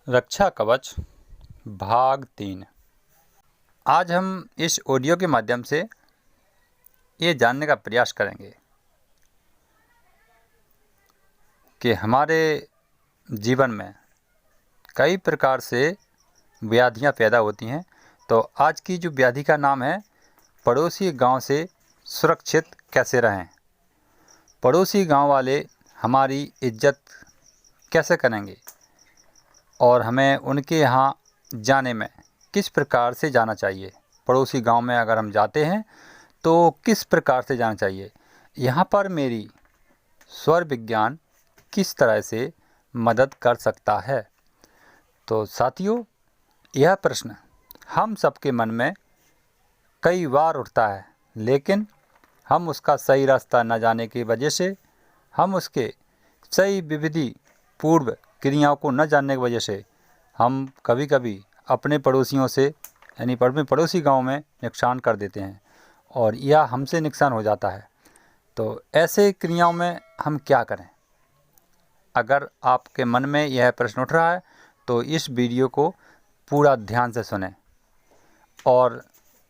रक्षा कवच भाग 3। आज हम इस ऑडियो के माध्यम से ये जानने का प्रयास करेंगे कि हमारे जीवन में कई प्रकार से व्याधियाँ पैदा होती हैं। तो आज की जो व्याधि का नाम है पड़ोसी गांव से सुरक्षित कैसे रहें। पड़ोसी गांव वाले हमारी इज्जत कैसे करेंगे और हमें उनके यहाँ जाने में किस प्रकार से जाना चाहिए। पड़ोसी गांव में अगर हम जाते हैं तो किस प्रकार से जाना चाहिए। यहाँ पर मेरी स्वर विज्ञान किस तरह से मदद कर सकता है। तो साथियों, यह प्रश्न हम सबके मन में कई बार उठता है, लेकिन हम उसका सही रास्ता न जाने की वजह से, हम उसके सही विधि पूर्व क्रियाओं को न जानने की वजह से हम कभी कभी अपने पड़ोसियों से यानी अपने पड़ोसी गांव में नुकसान कर देते हैं और यह हमसे नुकसान हो जाता है। तो ऐसे क्रियाओं में हम क्या करें? अगर आपके मन में यह प्रश्न उठ रहा है तो इस वीडियो को पूरा ध्यान से सुनें और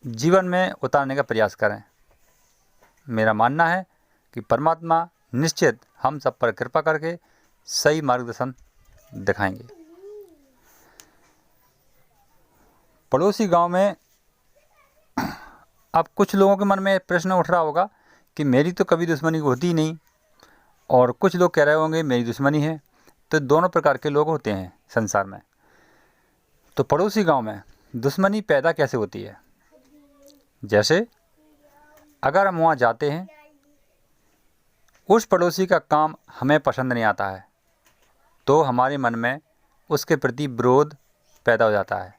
जीवन में उतारने का प्रयास करें। मेरा मानना है कि परमात्मा निश्चित हम सब पर कृपा करके सही मार्गदर्शन दिखाएंगे। पड़ोसी गांव में अब कुछ लोगों के मन में प्रश्न उठ रहा होगा कि मेरी तो कभी दुश्मनी होती ही नहीं, और कुछ लोग कह रहे होंगे मेरी दुश्मनी है। तो दोनों प्रकार के लोग होते हैं संसार में। तो पड़ोसी गांव में दुश्मनी पैदा कैसे होती है? जैसे अगर हम वहाँ जाते हैं, उस पड़ोसी का काम हमें पसंद नहीं आता है तो हमारे मन में उसके प्रति विरोध पैदा हो जाता है।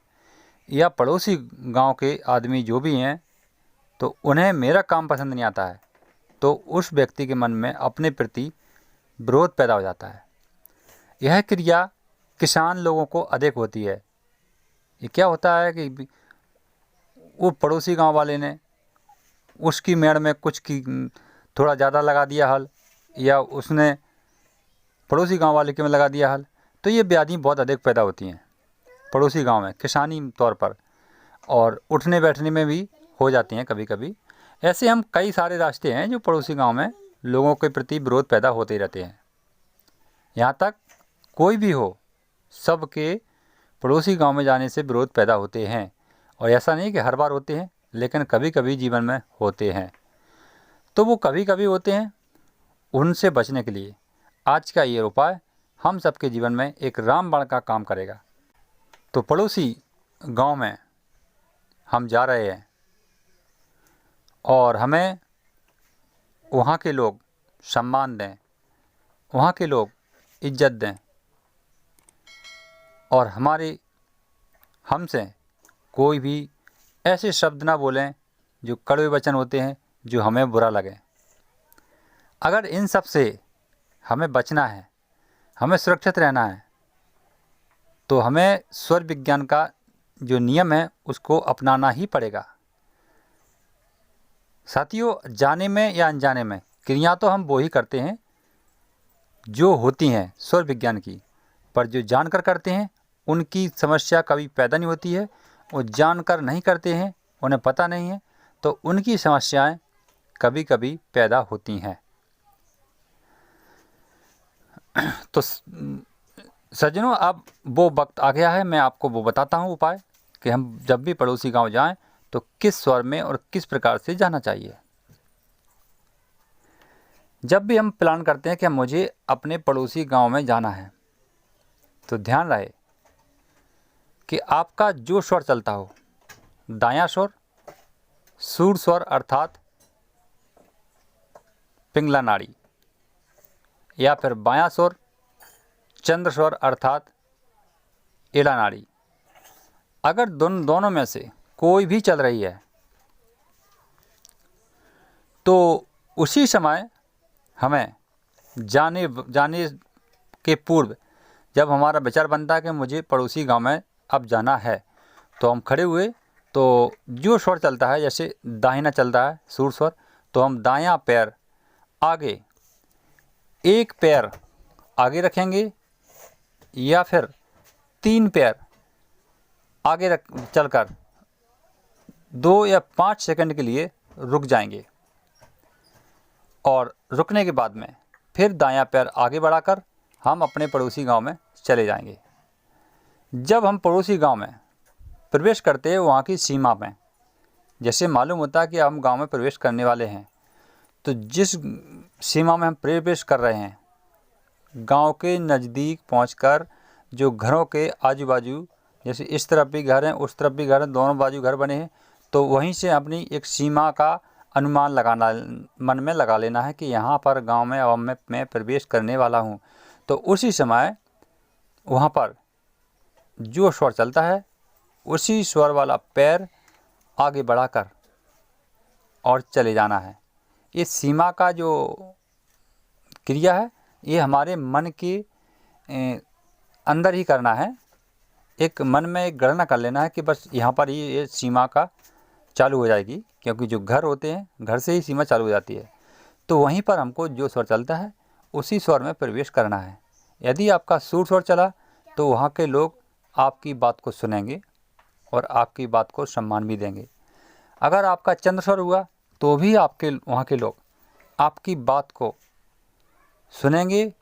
या पड़ोसी गांव के आदमी जो भी हैं तो उन्हें मेरा काम पसंद नहीं आता है तो उस व्यक्ति के मन में अपने प्रति विरोध पैदा हो जाता है। यह क्रिया किसान लोगों को अधिक होती है। ये क्या होता है कि वो पड़ोसी गांव वाले ने उसकी मेड़ में कुछ की थोड़ा ज़्यादा लगा दिया हल, या उसने पड़ोसी गांव वाले के में लगा दिया हल, तो ये व्याधि बहुत अधिक पैदा होती हैं पड़ोसी गांव में किसानी तौर पर, और उठने बैठने में भी हो जाती हैं कभी कभी। ऐसे हम कई सारे रास्ते हैं जो पड़ोसी गांव में लोगों के प्रति विरोध पैदा होते ही रहते हैं। यहाँ तक कोई भी हो, सबके पड़ोसी गांव में जाने से विरोध पैदा होते हैं। और ऐसा नहीं कि हर बार होते हैं, लेकिन कभी कभी जीवन में होते हैं। तो वो कभी कभी होते हैं, उनसे बचने के लिए आज का ये उपाय हम सबके जीवन में एक रामबाण का काम करेगा। तो पड़ोसी गांव में हम जा रहे हैं और हमें वहाँ के लोग सम्मान दें, वहाँ के लोग इज्जत दें और हमसे कोई भी ऐसे शब्द ना बोलें जो कड़वे वचन होते हैं जो हमें बुरा लगे। अगर इन सब से हमें बचना है, हमें सुरक्षित रहना है, तो हमें स्वर विज्ञान का जो नियम है उसको अपनाना ही पड़ेगा। साथियों, जाने में या अनजाने में क्रिया तो हम वो ही करते हैं जो होती हैं स्वर विज्ञान की, पर जो जानकर करते हैं उनकी समस्या कभी पैदा नहीं होती है। वो जानकर नहीं करते हैं, उन्हें पता नहीं है, तो उनकी समस्याएं कभी कभी पैदा होती हैं। तो सज्जनों, अब वो वक्त आ गया है, मैं आपको वो बताता हूँ उपाय कि हम जब भी पड़ोसी गांव जाएं तो किस स्वर में और किस प्रकार से जाना चाहिए। जब भी हम प्लान करते हैं कि मुझे अपने पड़ोसी गांव में जाना है, तो ध्यान रहे कि आपका जो स्वर चलता हो, दायां स्वर सूर स्वर अर्थात पिंगला नाड़ी, या फिर बायां स्वर चंद्र स्वर अर्थात एड़ा नाड़ी, अगर दोनों में से कोई भी चल रही है तो उसी समय हमें जाने के पूर्व जब हमारा विचार बनता है कि मुझे पड़ोसी गांव में अब जाना है, तो हम खड़े हुए तो जो स्वर चलता है, जैसे दाहिना चलता है सूर स्वर, तो हम दायां पैर आगे, एक पैर आगे रखेंगे या फिर 3 पैर आगे चलकर 2 या 5 सेकंड के लिए रुक जाएंगे और रुकने के बाद में फिर दायां पैर आगे बढ़ाकर हम अपने पड़ोसी गांव में चले जाएंगे। जब हम पड़ोसी गांव में प्रवेश करते हैं वहाँ की सीमा में, जैसे मालूम होता है कि हम गांव में प्रवेश करने वाले हैं, तो जिस सीमा में हम प्रवेश कर रहे हैं गांव के नज़दीक पहुंचकर जो घरों के आजू बाजू, जैसे इस तरफ भी घर हैं उस तरफ भी घर हैं, दोनों बाजू घर बने हैं, तो वहीं से अपनी एक सीमा का अनुमान लगाना, मन में लगा लेना है कि यहाँ पर गांव में अब मैं प्रवेश करने वाला हूँ। तो उसी समय वहाँ पर जो स्वर चलता है उसी स्वर वाला पैर आगे बढ़ाकर और चले जाना है। ये सीमा का जो क्रिया है ये हमारे मन के अंदर ही करना है। एक मन में एक गणना कर लेना है कि बस यहाँ पर ही ये सीमा का चालू हो जाएगी, क्योंकि जो घर होते हैं घर से ही सीमा चालू हो जाती है। तो वहीं पर हमको जो स्वर चलता है उसी स्वर में प्रवेश करना है। यदि आपका सूर स्वर चला तो वहाँ के लोग आपकी बात को सुनेंगे और आपकी बात को सम्मान भी देंगे। अगर आपका चंद्र स्वर हुआ तो भी आपके वहाँ के लोग आपकी बात को सुनेंगे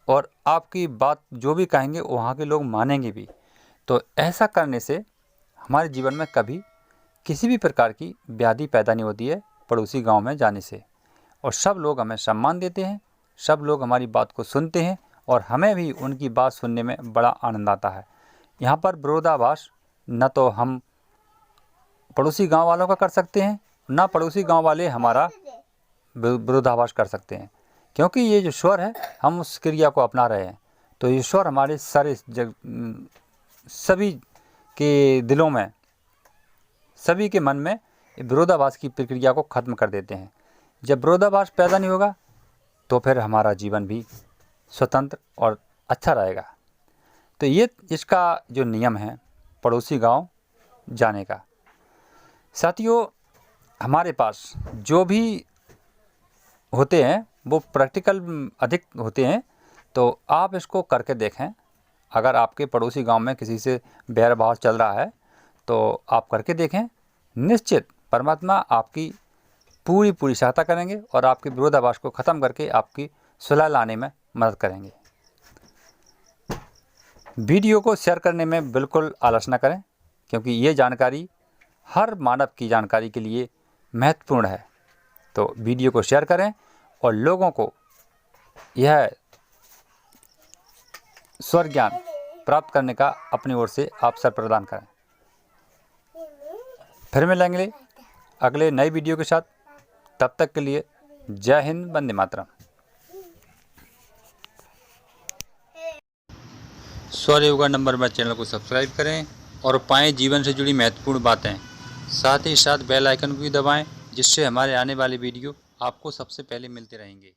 और आपकी बात जो भी कहेंगे वहाँ के लोग मानेंगे भी। तो ऐसा करने से हमारे जीवन में कभी किसी भी प्रकार की व्याधि पैदा नहीं होती है पड़ोसी गांव में जाने से, और सब लोग हमें सम्मान देते हैं, सब लोग हमारी बात को सुनते हैं और हमें भी उनकी बात सुनने में बड़ा आनंद आता है। यहाँ पर विरोधाभास न तो हम पड़ोसी गांव वालों का कर सकते हैं, ना पड़ोसी गांव वाले हमारा विरोधाभास कर सकते हैं, क्योंकि ये जो स्वर है हम उस क्रिया को अपना रहे हैं। तो ये स्वर हमारे सारे सभी के दिलों में, सभी के मन में विरोधाभास की प्रक्रिया को ख़त्म कर देते हैं। जब विरोधाभास पैदा नहीं होगा तो फिर हमारा जीवन भी स्वतंत्र और अच्छा रहेगा। तो ये इसका जो नियम है पड़ोसी गांव जाने का। साथियों, हमारे पास जो भी होते हैं वो प्रैक्टिकल अधिक होते हैं, तो आप इसको करके देखें। अगर आपके पड़ोसी गांव में किसी से बैर भाव चल रहा है तो आप करके देखें, निश्चित परमात्मा आपकी पूरी सहायता करेंगे और आपके विरोधाभास को ख़त्म करके आपकी सुलह लाने में मदद करेंगे। वीडियो को शेयर करने में बिल्कुल आलस न करें, क्योंकि ये जानकारी हर मानव की जानकारी के लिए महत्वपूर्ण है। तो वीडियो को शेयर करें और लोगों को यह स्वर ज्ञान प्राप्त करने का अपनी ओर से अवसर प्रदान करें। फिर मिलेंगे अगले नए वीडियो के साथ। तब तक के लिए जय हिंद, वंदे मातरम। स्वर योगा नंबर में चैनल को सब्सक्राइब करें और पाएं जीवन से जुड़ी महत्वपूर्ण बातें। साथ ही साथ बेल आइकन को भी दबाएं, जिससे हमारे आने वाले वीडियो आपको सबसे पहले मिलते रहेंगे।